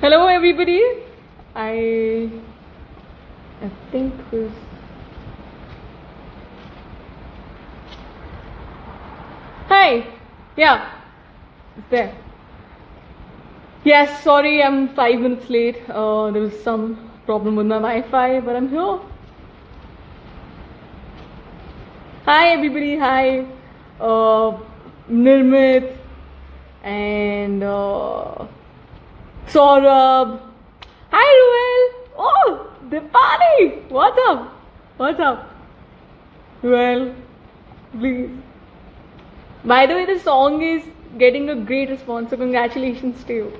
Hello everybody. I think this. Hi. Yeah. It's there. Yes, sorry I'm 5 minutes late. There was some problem with my Wi-Fi, but I'm here. Hi everybody. Hi. Nirmit and Saurabh. Hi Ruel. Oh, Dipali. What's up? What's up? Well, please. By the way, the song is getting a great response, so congratulations to you.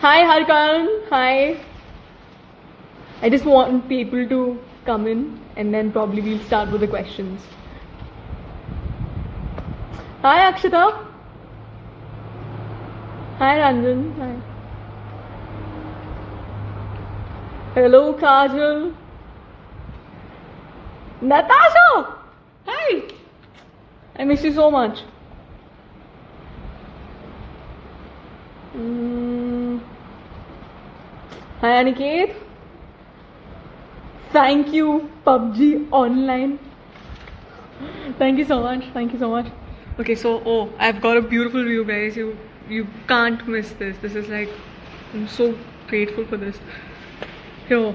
Hi Harkan. Hi. I just want people to come in and then probably we'll start with the questions. Hi Akshita. Hi Ranjan. Hi. Hello Kajal. Natasha. Hi. I miss you so much. Hi Aniket. Thank you PUBG Online. Thank you so much. Thank you so much. Okay, so I've got a beautiful view, guys. You can't miss this. This is like, I'm so grateful for this. Here.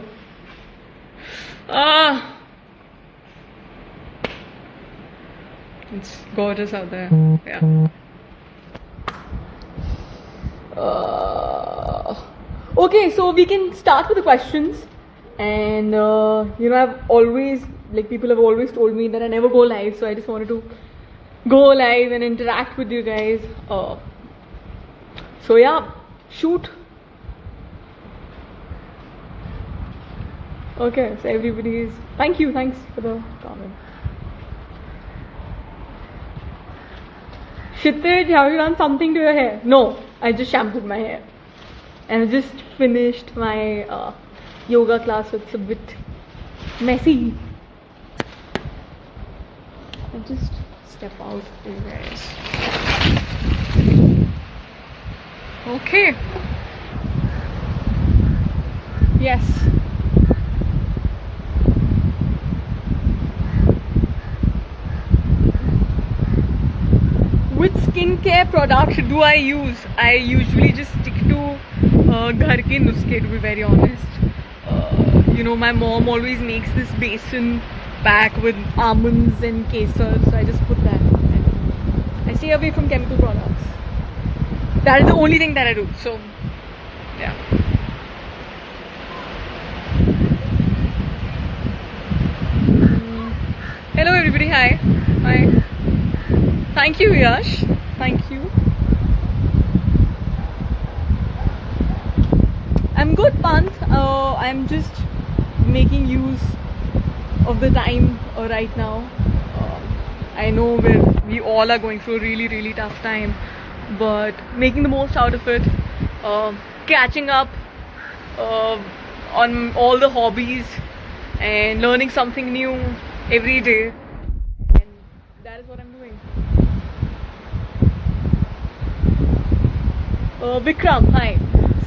It's gorgeous out there. Yeah. Okay, so we can start with the questions. And I've always, people have always told me that I never go live, so I just wanted to go live and interact with you guys. So yeah, shoot. Okay, so everybody's thanks for the comment. Kshitij, have you done something to your hair? No, I just shampooed my hair. And I just finished my yoga class, so it's a bit messy. I'll just step out for you guys. Okay. Yes. Which skincare product do I use? I usually just stick to ghar ke nuske, to be very honest. My mom always makes this besan pack with almonds and kesar, so I just put that. I stay away from chemical products. That is the only thing that I do. So, yeah. Hello everybody. Hi. Hi. Thank you, Yash. Thank you. I'm good, Pant. I'm just making use of the time right now. I know we all are going through a really, really tough time, but making the most out of it, catching up on all the hobbies and learning something new every day, and that is what I'm doing. Vikram, hi.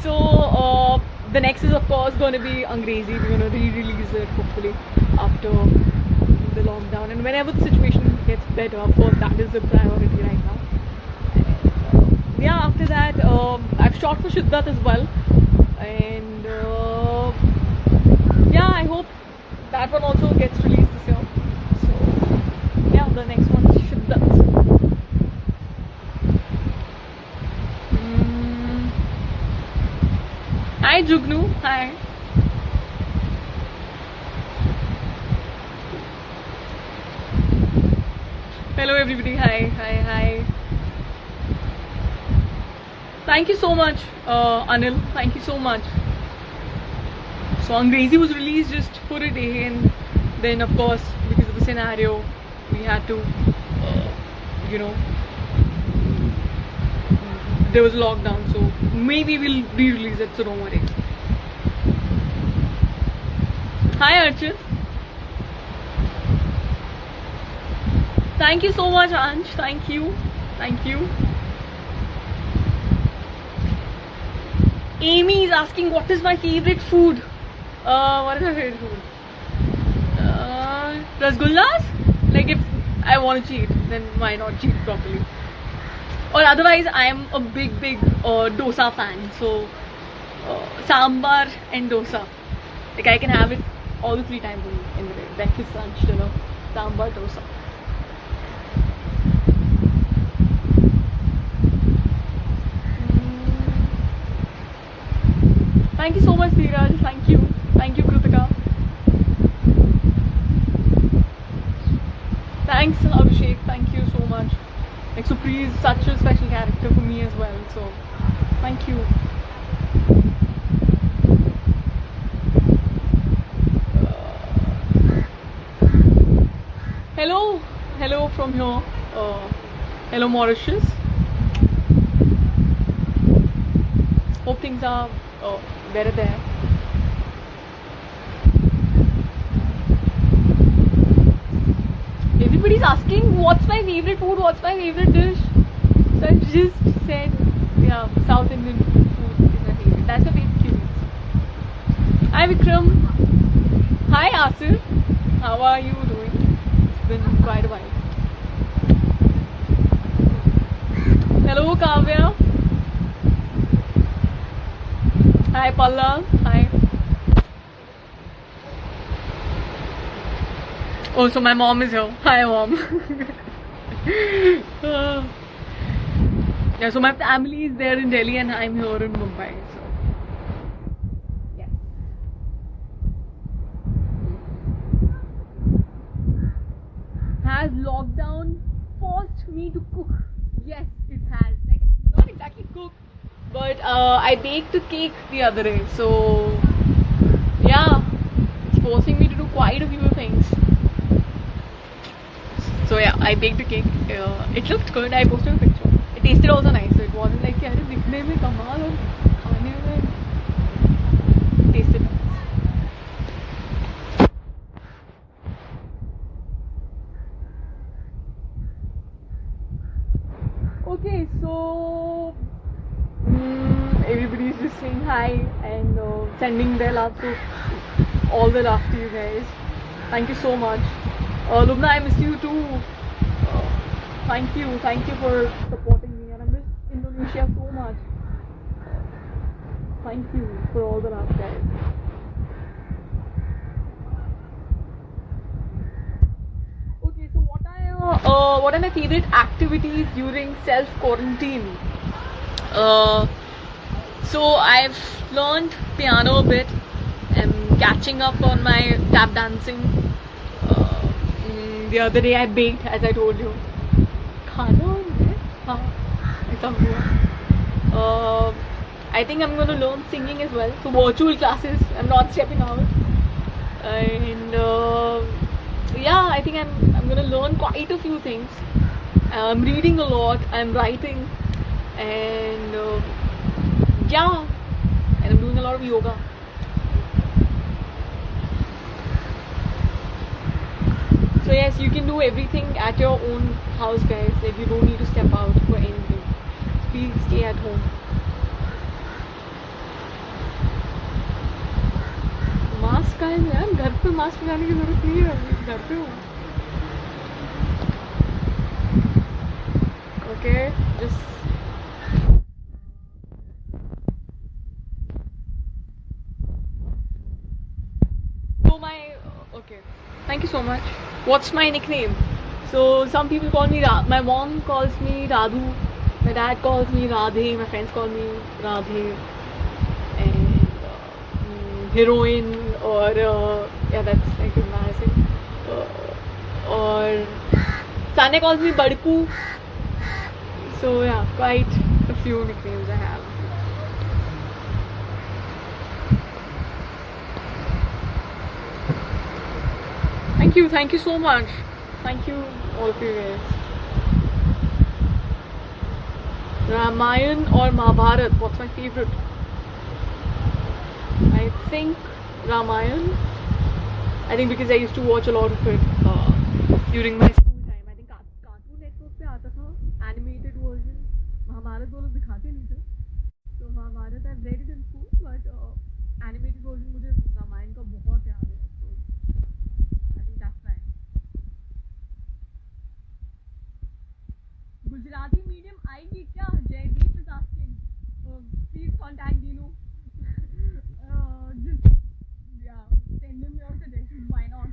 So the next is of course going to be Angrezi. We're going to re-release it hopefully after the lockdown, and whenever the situation gets better, of course that is the priority right now. And, yeah, after that I've shot for Shiddat as well, and yeah, I hope that one also gets released this year. So yeah, the next one is Shiddat. Hi Jugnu, hi. Hello everybody, hi. Thank you so much, Anil, thank you so much. So Angrezi was released just for a day, and then of course because of the scenario we had to, there was a lockdown, so maybe we'll re-release it, so don't worry. Hi Archit. Thank you so much, Ansh. Thank you. Amy is asking what is my favorite food. What is my favorite food? Rasgullas? Like if I want to cheat, then why not cheat properly? Or otherwise, I am a big dosa fan. So sambar and dosa. Like I can have it all the 3 times in the day. Breakfast, lunch, dinner. Sambar, dosa. Thank you so much, Dheeraj. Thank you. Thank you, Kritika. Thanks, Abhishek. Thank you so much. Like Supri is such a special character for me as well. So, thank you. Hello from here. Hello, Mauritius. Hope things are better there. Everybody's asking what's my favorite food, what's my favorite dish. So I just said, yeah, South Indian food is my favorite. That's my favorite cuisine. Hi Vikram. Hi Asir. How are you doing? It's been quite a while. Hello Kavya. Hi Palla. Hi. Oh, so my mom is here. Hi mom. Yeah, so my family is there in Delhi and I'm here in Mumbai. So yeah. Has lockdown forced me to cook? Yes, it has. Like not exactly cook, but I baked a cake the other day. So yeah, it's forcing me to do quite a few things. So yeah, I baked a cake. It looked good. I posted a picture. It tasted also nice. So it wasn't like यार दिखने में कमाल और खाने में tasted nice. Okay, so everybody's just saying hi and sending their love to all the love to you guys. Thank you so much. Lubna, I miss you too. Thank you for supporting me, and I miss Indonesia so much. Thank you for all the love, guys. Okay, so what are my favorite activities during self quarantine? So I've learned piano a bit. I'm catching up on my tap dancing. The other day I baked, as I told you. I think I'm gonna learn singing as well. So virtual classes. I'm not stepping out. And yeah, I think I'm gonna learn quite a few things. I'm reading a lot. I'm writing, and yeah, and I'm doing a lot of yoga. So yes, you can do everything at your own house, guys. Like you don't need to step out for anything. Please stay at home. Mask का है यार, घर पे mask लगाने की जरूरत नहीं है, घर पे हूँ. Okay, just so okay. Thank you so much. What's my nickname? So some people call me my mom calls me Radhu, my dad calls me Radhe, my friends call me Radhe, and heroine or yeah, that's like embarrassing. Or Sane calls me Badku. So yeah, quite a few nicknames I have. Thank you so much. Thank you all of you guys. Ramayan or Mahabharat, what's my favorite? I think Ramayan. I think because I used to watch a lot of it during my school time. I think Cartoon Network पे आता था animated version. Mahabharat वो लोग दिखाते नहीं थे. So Mahabharat I've read it in school, but animated version मुझे रामायण का बहुत याद है, so I think that's why. Gujarati medium आएगी क्या? Jaydeep is asking. Please contact Dinu. Just yeah, send him your suggestions. Why not?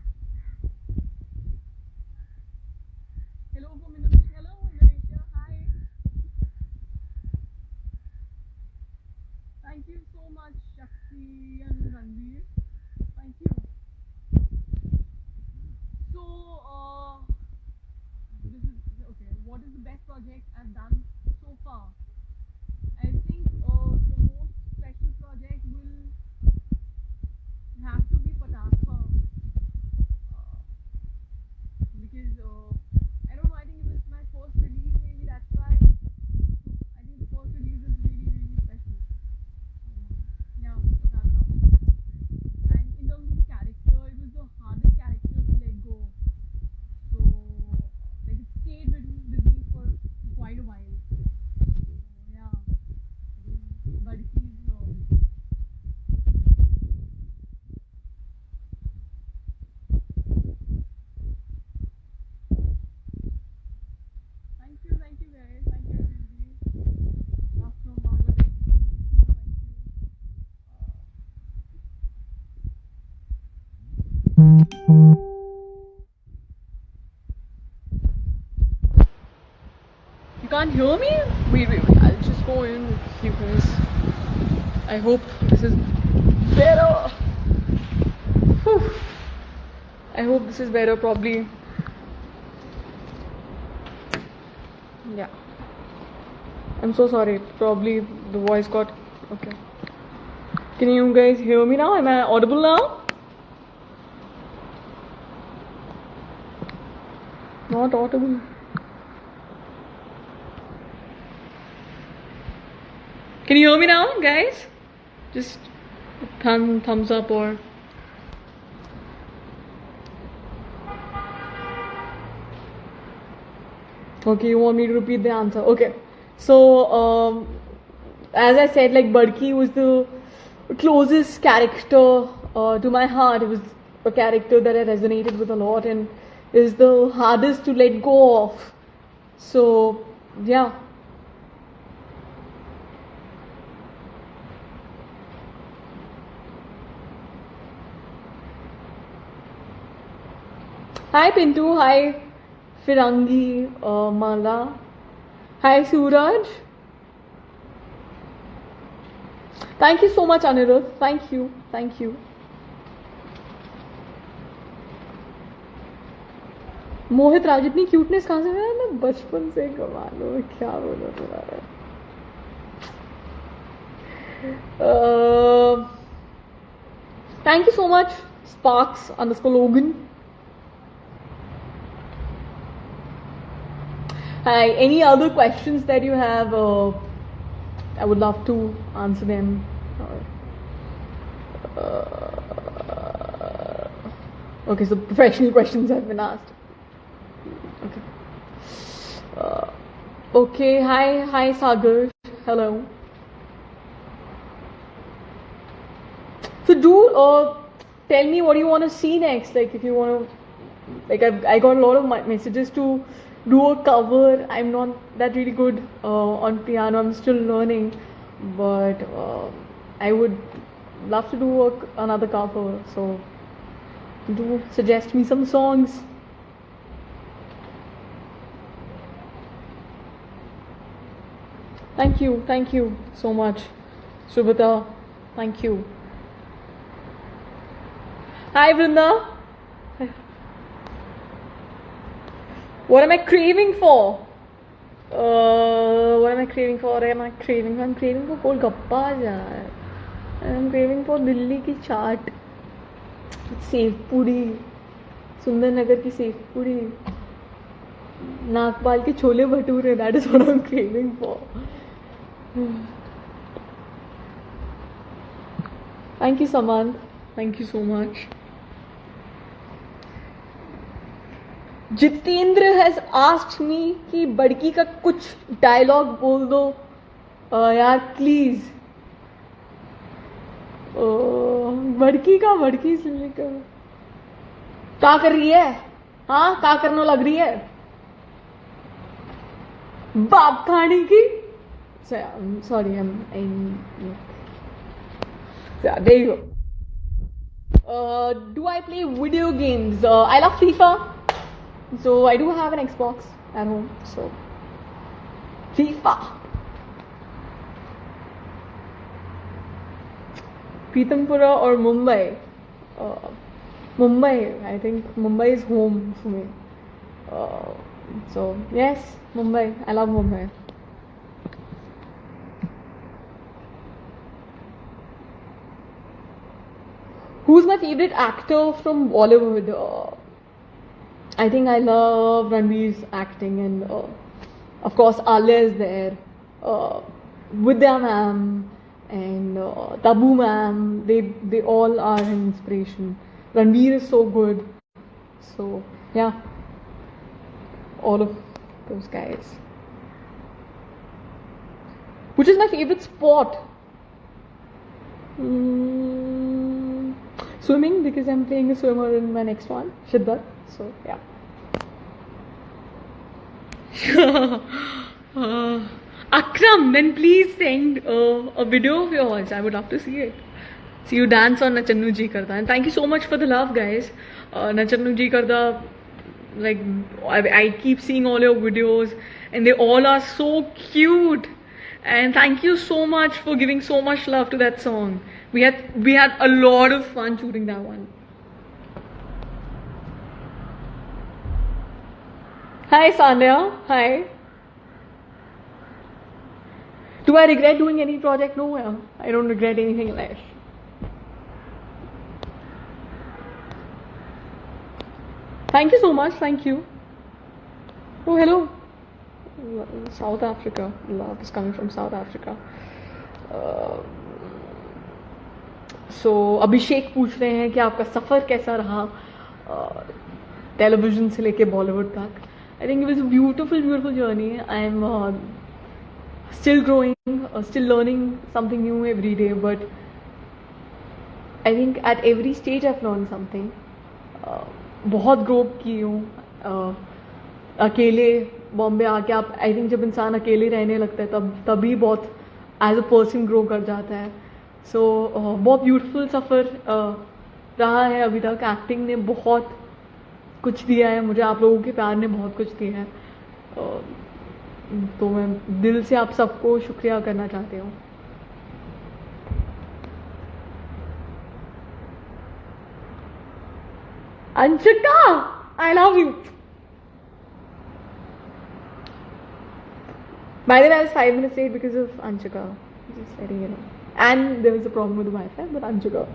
Hello, hello, Indonesia. Hi. Thank you so much, Shakti and Ranveer. Thank you. So, this is okay. What is the best project I've done so far? I think the most special project will have to be Patakha. Because I don't know, I think it was my first release, maybe that's why. I think the first release is really, really special. Yeah, Patakha. And in terms of the character, it was the hardest character to let go. So, like, it stayed with me for quite a while. So, yeah. But he's thank you guys, thank you everybody. Love from Bangladesh. Thank you. You can't hear me? Wait, I'll just go in with you guys. I hope this is better. Whew. I hope this is better, probably. Yeah. I'm so sorry. Probably the voice got... Okay. Can you guys hear me now? Am I audible now? Not audible. Can you hear me now, guys? Just thumbs up or... Okay, you want me to repeat the answer? Okay. So, as I said, like, Badki was the closest character to my heart. It was a character that I resonated with a lot and is the hardest to let go of. So, yeah. Hi Pintu, hi Firangi, Mala, hi Suraj. Thank you so much Anirudh, thank you. मोहित राज इतनी cuteness कहाँ से है? मैं बचपन से कमा लो, क्या बोलो तुम्हारा. Thank you so much Sparks_Logan. Hi, any other questions that you have? I would love to answer them. Okay, so professional questions have been asked. Okay. Okay, hi Sagar. Hello. So do tell me what you want to see next. Like if you want to, like I got a lot of messages to do a cover. I'm not that really good on piano. I'm still learning, but I would love to do another cover. So do suggest me some songs. Thank you so much, Subhata. Thank you. Hi Vrinda. What am I craving for? I'm craving for Golgappa yaar. I'm craving for Delhi ki chaat. Sev puri. Sundar Nagar ki sev puri. Nagpal ke chole bhature. That is what I'm craving for. Thank you Samant. Thank you so much. Jitendra has asked me कि बड़की का कुछ dialogue बोल दो यार please. भड़की का भड़की से लेकर क्या कर रही है? हाँ, क्या करने लग रही है? बाप खाने की? Sorry, yeah, there you go. Do I play video games? I love FIFA. So I do have an Xbox at home. So FIFA. Pitampura or Mumbai? Mumbai. I think Mumbai is home for me. So yes, Mumbai. I love Mumbai. Who's my favorite actor from Bollywood? I think I love Ranveer's acting, and of course Alia is there, Vidya ma'am, and Tabu ma'am. They all are an inspiration. Ranveer is so good. So yeah, all of those guys. Which is my favorite sport? Swimming, because I'm playing a swimmer in my next one, Shiddat. So yeah. Akram, then please send a video of yours. I would love to see it. See you dance on Nachannu Ji Karda. And thank you so much for the love, guys. Nachannu Ji Karda, like I keep seeing all your videos, and they all are so cute. And thank you so much for giving so much love to that song. We had a lot of fun shooting that one. Hi Sandhya. Hi. Do I regret doing any project? No, I don't regret anything in life. Thank you so much. Thank you. Oh, hello. South Africa. Love is coming from South Africa. So अभिषेक पूछ रहे हैं कि आपका सफ़र कैसा रहा television से लेके बॉलीवुड तक. I think it was a beautiful journey. I'm still growing, still learning something new every day. But I think at every stage I've learned something. बहुत ग्रो की हूँ. अकेले बॉम्बे आके आप आई थिंक जब इंसान अकेले रहने लगता है तभी बहुत एज अ पर्सन ग्रो कर जाता है. सो बहुत ब्यूटीफुल सफ़र रहा है अभी तक. एक्टिंग ने बहुत कुछ दिया है मुझे, आप लोगों के प्यार ने बहुत कुछ दिया है. तो मैं दिल से आप सबको शुक्रिया करना चाहती हूँ. Anshika, I love you. By the way, I was 5 minutes late because of Anshika. Just letting you know. And there was a problem with the Wi-Fi, but Anshika.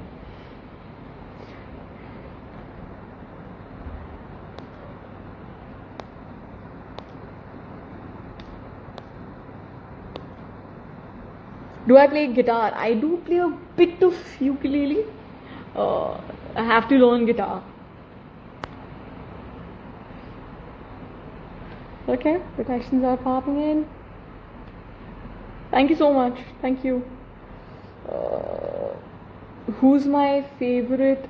Do I play guitar? I do play a bit of ukulele. I have to learn guitar. Okay, the questions are popping in. Thank you so much. Thank you. Who's my favorite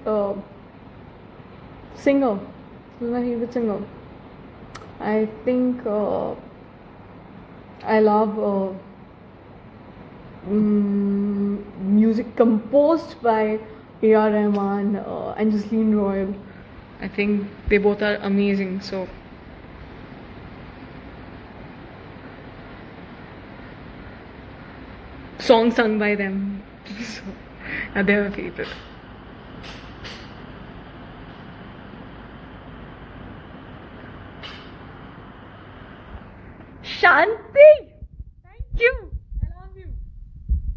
singer? Who's my favorite singer? I think I love music composed by A.R. Rahman and Jasleen Royal. I think they both are amazing. So songs sung by them. So they're my favorite. Shanti! Thank you! I love you.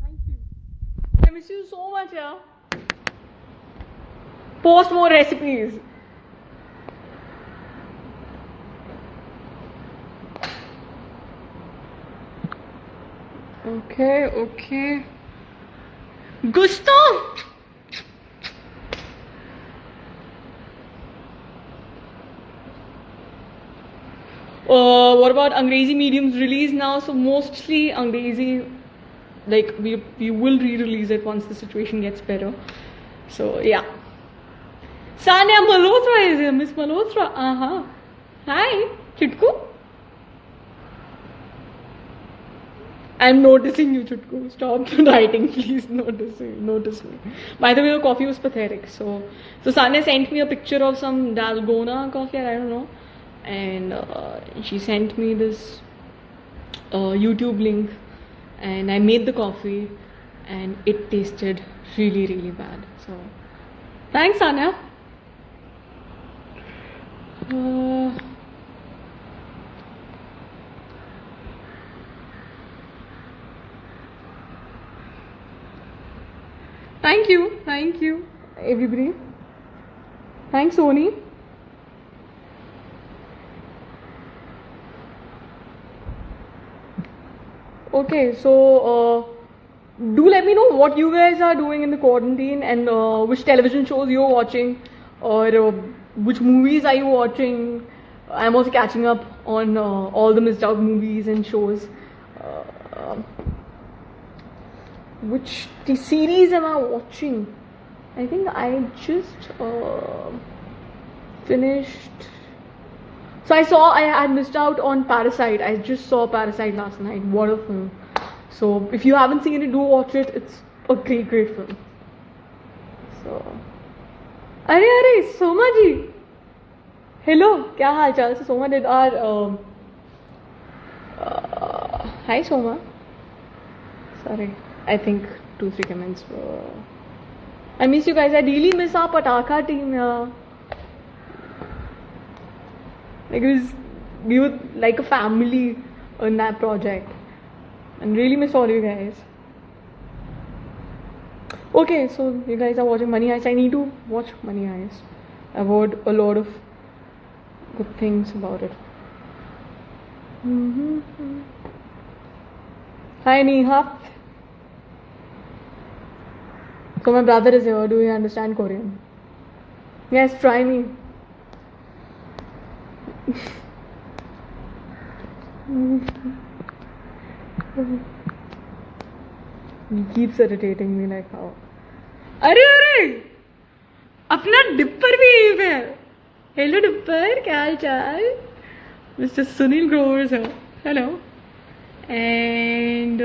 Thank you. I miss you so much, yeah. Post more recipes. Okay. Gusto! What about Angrezi mediums release now? So mostly Angrezi like we will re-release it once the situation gets better. So yeah. Sanya Malhotra is here. Miss Malhotra. Hi, Chutku. I'm noticing you, Chutku. Stop writing, please. Notice me. By the way, your coffee was pathetic. So Sanya sent me a picture of some Dalgona coffee, I don't know, and she sent me this YouTube link, and I made the coffee, and it tasted really, really bad. So thanks, Sanya. Thank you, everybody. Thanks, Sony. Okay, so do let me know what you guys are doing in the quarantine, and which television shows you're watching, or which movies are you watching. I'm also catching up on all the missed out movies and shows. Which series am I watching? I think I just finished. So I had missed out on Parasite. I just saw Parasite last night. What a film. So if you haven't seen it, do watch it. It's a great film. So Arey, Soma ji. Hello, kya haal chal? So Soma did our hi Soma. Sorry, I think 2-3 comments were. I miss you guys. I really miss our Pataka team. Like we were like a family in that project, and really miss all you guys. Okay, so you guys are watching Money Heist. I need to watch Money Heist. I've heard a lot of good things about it. Hi Neha. So my brother is here. Do you understand Korean? Yes, try me. He keeps irritating me like how. अरे अपना dipper भी यहीं पे है. Hello dipper, क्या हाल चाल? Mr. Sunil Grover is here. Hello. And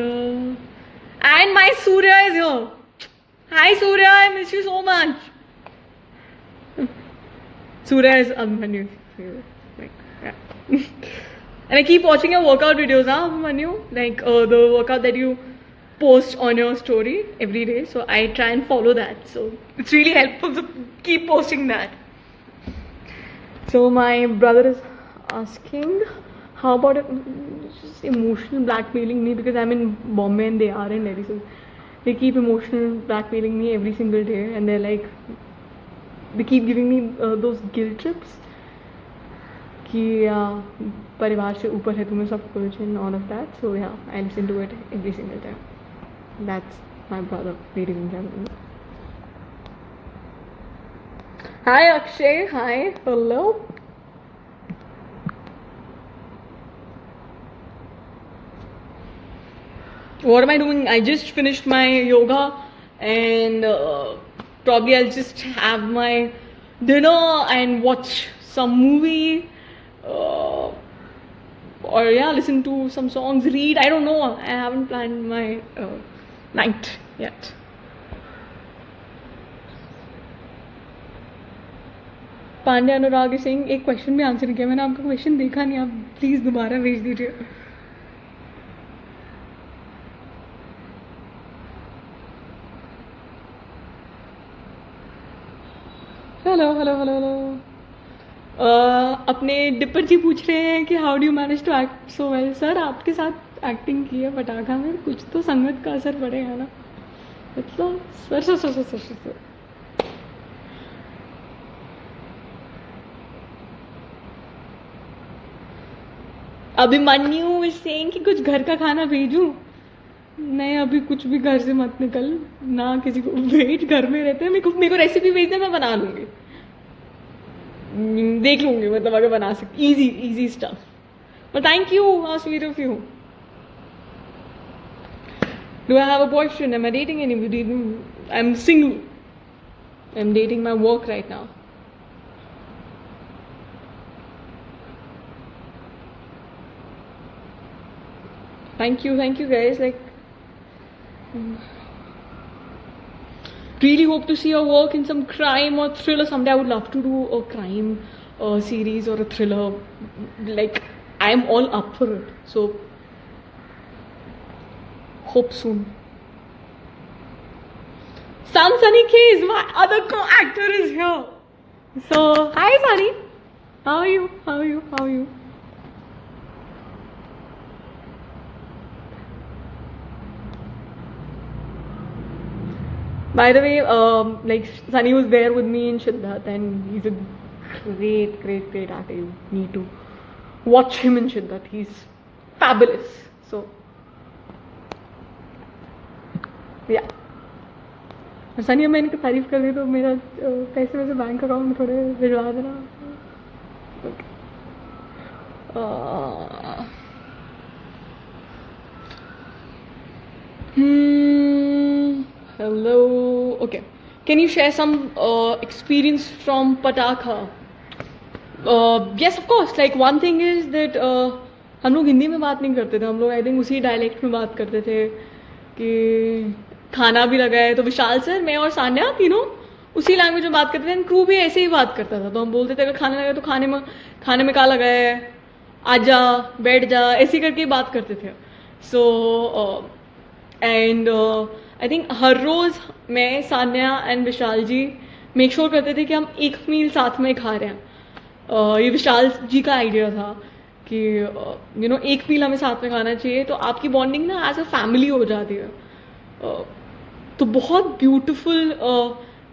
my Surya is here. Hi Surya, I miss you so much. Surya is Abhimanyu. Like, yeah. And I keep watching your workout videos, Abhimanyu. Like the workout that you post on your story every day. So I try and follow that. So it's really helpful to keep posting that. So my brother is asking, how about it? Just emotional blackmailing me because I'm in Bombay and they are in Delhi. So they keep emotional blackmailing me every single day, and they're like, they keep giving me those guilt trips कि परिवार से ऊपर है तुम्हें सब कुछ and all of that. So yeah, I listen to it every single time. That's my brother, ladies and gentlemen. Hi Akshay, hi, hello. What am I doing? I just finished my yoga, and probably I'll just have my dinner and watch some movie, or yeah, listen to some songs, read. I don't know. I haven't planned my night yet. Pandey Anurag Singh एक question भी answer किया मैंने आपका question देखा नहीं आप please दोबारा भेज दीजिए हेलो हेलो हेलो हेलो अपने डिपर जी पूछ रहे हैं कि how do you manage to act so well sir आपके साथ एक्टिंग की है पटाखा में कुछ तो संगत का असर पड़ेगा ना मतलब sir sir sir sir sir Abhimanyu is saying कि कुछ घर का खाना भेजूं नहीं अभी कुछ भी घर से मत निकल ना किसी को वेट घर में रहते हैं मेरे को रेसिपी भेज दे मैं बना लूंगी देख लूंगी मतलब अगर बना सकती easy stuff but thank you how sweet of you Do I have a boyfriend? Am I dating anybody? I'm single. I'm dating my work right now. Thank you guys. Like, really hope to see your work in some crime or thriller someday. I would love to do a crime series or a thriller. Like, I'm all up for it. So, hope soon. Sunny Case, my other co-actor, is here. So, hi Sunny. How are you? By the way, like Sunny was there with me in Shiddat, and he's a great actor. You need to watch him in Shiddat. He's fabulous. So, yeah. Sunny मैंने इनकी तारीफ कर दी तो मेरा पैसे वैसे bank account में थोड़े भिजवा देना. Hello. Okay. Can you share some experience from Pataka? Yes, of course. Like one thing is that हम लोग हिंदी में बात नहीं करते थे. हम लोग आई थिंक उसी डायलेक्ट में बात करते थे कि खाना भी लगा है. तो विशाल सर, मैं और सान्या तीनों उसी लैंग्वेज में बात करते थे. क्रू भी ऐसे ही बात करता था. तो हम बोलते थे अगर खाने लगा तो खाने में क्या लगा है, आजा बैठ जा, ऐसे करके बात करते थे. सो एंड आई थिंक हर रोज मैं, Sanya and Vishal ji make sure करते थे कि हम एक मील साथ में खा रहे हैं. ये विशाल जी का आइडिया था कि यू नो एक मील हमें साथ में खाना चाहिए. तो आपकी बॉन्डिंग ना एज अ फैमिली हो जाती है. तो बहुत ब्यूटीफुल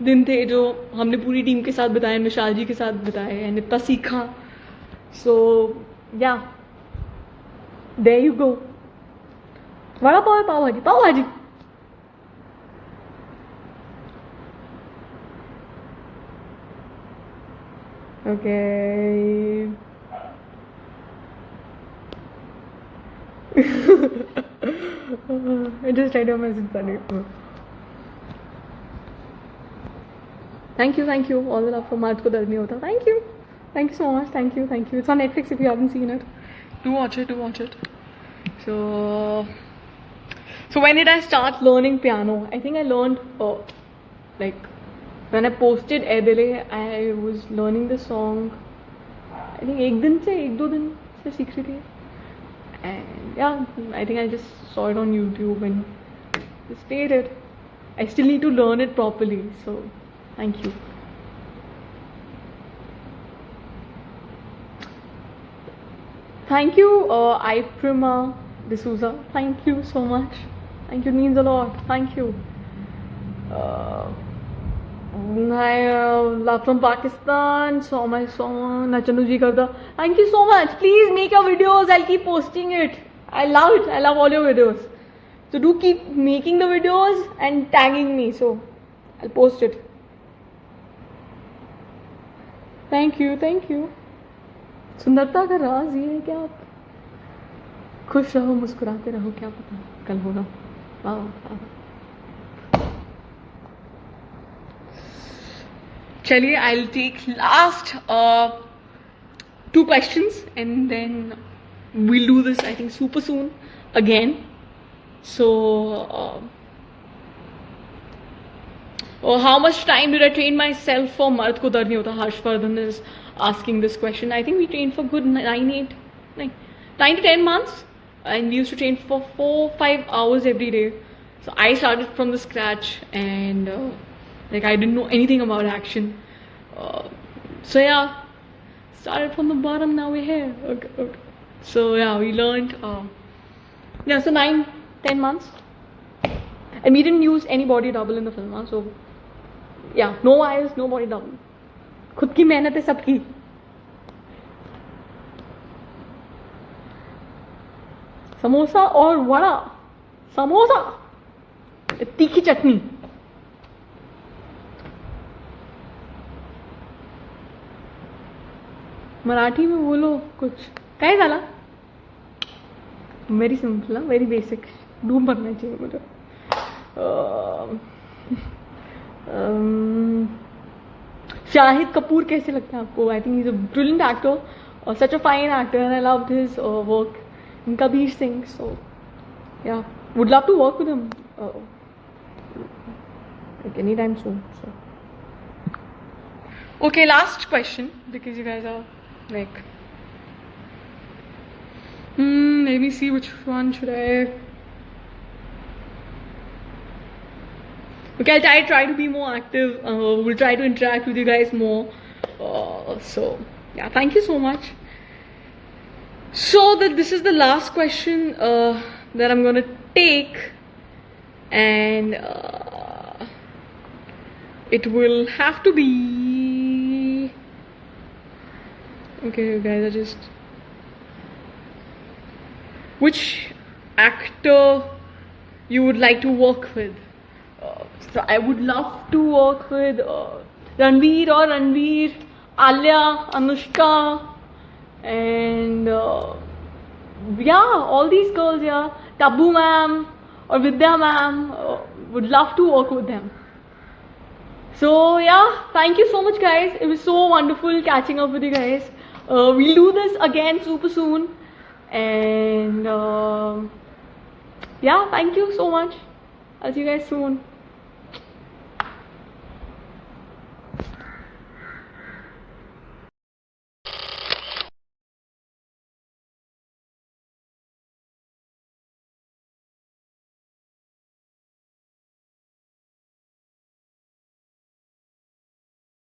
दिन थे जो हमने पूरी टीम के साथ बिताए, विशाल जी के साथ बिताए, एंड इतना सीखा. सो या there you go. Vada pav है, पाव भाजी. Okay. I just tried to message Sunny. Thank you. All the love from March ko dard nahi hota. Thank you so much. Thank you. It's on Netflix if you haven't seen it. Do watch it. So when did I start learning piano? I think I learned like when I posted Edele, I was learning the song. I think एक दो दिन से सीख रही थी. And yeah, I think I just saw it on YouTube and just played it. I still need to learn it properly, so thank you. Thank you, Iprima D'Souza. Thank you so much. Thank you, it means a lot. Thank you. Love from Pakistan. Saw my song. Nachanu ji karda. Thank you so much. Please make your videos. I'll keep posting it. I love it. I love all your videos. So do keep making the videos and tagging me. So I'll post it. Thank you. सुंदरता का राज ये है कि आप खुश रहो, मुस्कुराते रहो. क्या पता कल होगा. वाह. Chaliye, I'll take last 2 questions and then we'll do this I think super soon again. So how much time did I train myself for Mard Ko Dar Nahi Hota? Harshvardhan is asking this question. I think we trained for good 9 to 10 months, and we used to train for 4-5 hours every day. So I started from the scratch, and like I didn't know anything about action. So yeah, started from the bottom, now we're here. Okay. So yeah, we learned so 9-10 months, and we didn't use any body double in the film. So yeah, no wires, no body double. खुद की मेहनत है सबकी. समोसा और वड़ा. समोसा, तीखी चटनी. मराठी में बोलो कुछ. काय झाला? Very simple, very basic. डूब बनना चाहिए मुझे. शाहिद कपूर कैसे लगता है आपको? I think he is a brilliant actor, such a fine actor, and I loved his work. And Kabir Singh, so yeah, would love to work with him like anytime soon. So okay, last question, because you guys are like, let me see, which one should I? Okay, I'll try to be more active. We'll try to interact with you guys more. So yeah, thank you so much. So this is the last question that I'm gonna take, and it will have to be, okay, you guys are just, which actor you would like to work with? So I would love to work with Ranveer, Alia, Anushka, and yeah, all these girls, yeah, Tabu ma'am or Vidya ma'am, would love to work with them. So yeah, thank you so much, guys. It was so wonderful catching up with you guys. We'll do this again super soon, and yeah, thank you so much. I'll see you guys soon.